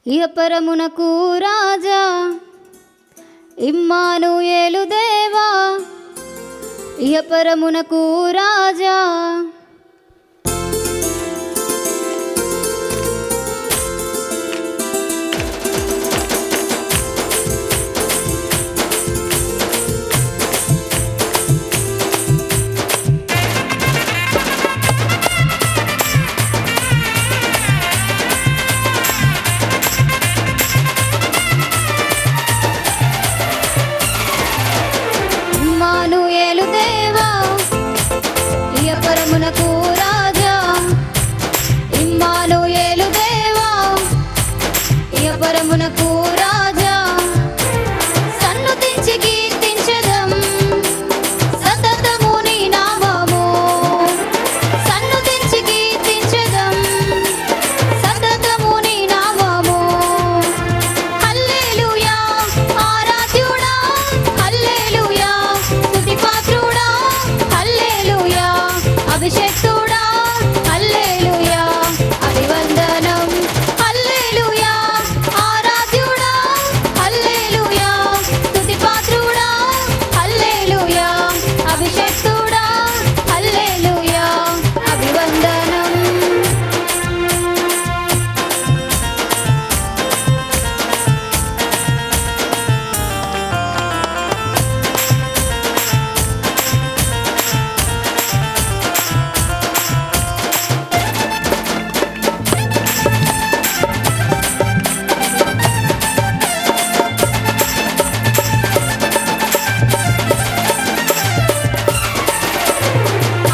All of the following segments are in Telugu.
ఇహపరమునకు రాజా ఇమ్మానుయేలు దేవా ఇహపరమునకు రాజా ఇమ్మానుయేలు దేవా ఇహపరమునకు రాజా ఇమ్మానుయేలు దేవా ఇహపరమునకు రాజా సన్నుతించి కీర్తించెదం సతతము నీ నామము సన్నుతించి కీర్తించెదం సతతము నీ నామము హల్లెలూయా ఆరాధ్యుడా హల్లెలూయా స్తుతిపాత్రుడా హల్లెలూయా అభిషేక్తుడా హల్లెలూయా అభివందనం హల్లెలూయా ఆరాధ్యుడా హల్లెలూయా స్తుతిపాత్రుడా హల్లెలూయా అభిషేక్తుడా హల్లెలూయా అభివందనం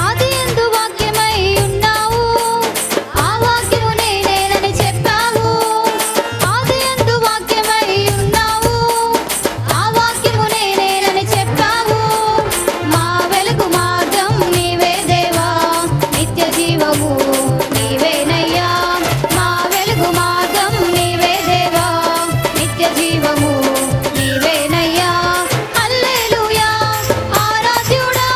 ఆదియందు వాక్యమై ఉన్నావు ఆ వాక్యము నేనేనని చెప్పావు ఆదియందు వాక్యమై ఉన్నావు ఆ వాక్యము నేనేనని చెప్పావు మా వెలుగు మార్గం నీవే దేవా నిత్య జీవము నీవేనయ్యా మా వెలుగు మార్గం నీవే దేవా నిత్య జీవము నీవేనయ్యా హల్లెలూయా ఆరాధ్యుడా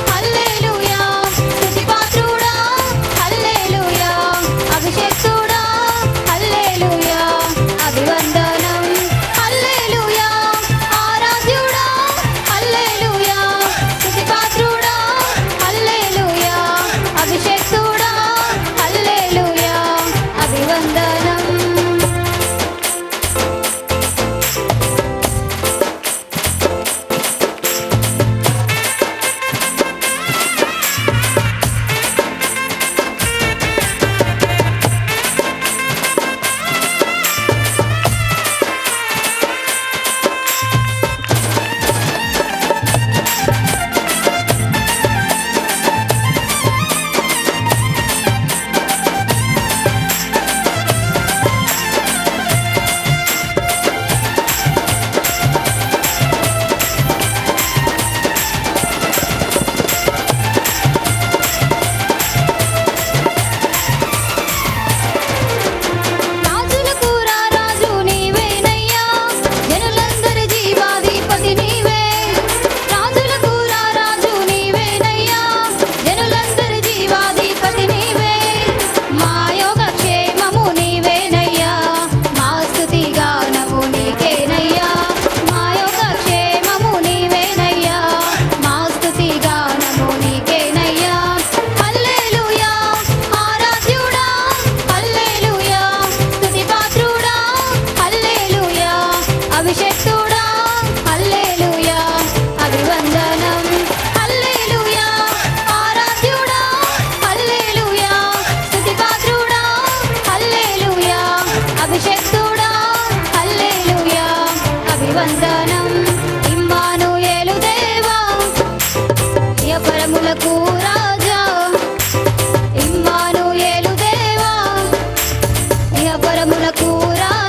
హల్లెలూయా స్తుతిపాత్రుడా హల్లెలూయా అభిషేక్తుడా హల్లెలూయా అభివందనం హల్లెలూయా ఆరాధ్యుడా హల్లెలూయా స్తుతిపాత్రుడా హల్లెలూయా అభిషేక్తుడా హల్లెలూయా అభివందనం రాజులకు రారాజు నీవేనయ్యా జనులందరి జీవాధిపతి నీవే రాజులకు రారాజు నీవేనయ్యా జనులందరి జీవాధిపతి నీవే మా యోగక్షేమము నీవేనయ్యా మా స్తుతి గానము నీకేనయ్యా మా యోగక్షేమము నీవేనయ్యా మా స్తుతి గానము నీకేనయ్యా హల్లెలూయా ఆరాధ్యుడా హల్లెలూయా స్తుతిపాత్రుడా హల్లెలూయా అభిషేక్తుడా హల్లెలూయా అభివందనం హల్లెలూయా ఆరాధ్యుడా హల్లెలూయా స్తుతిపాత్రుడా హల్లెలూయా అభిషేక్తుడా హల్లెలూయా అభివందనం ఇమ్మానుయేలు దేవా ఇహపరములకు రాజా ఇమ్మానుయేలు దేవా ఇహపరములకు రాజా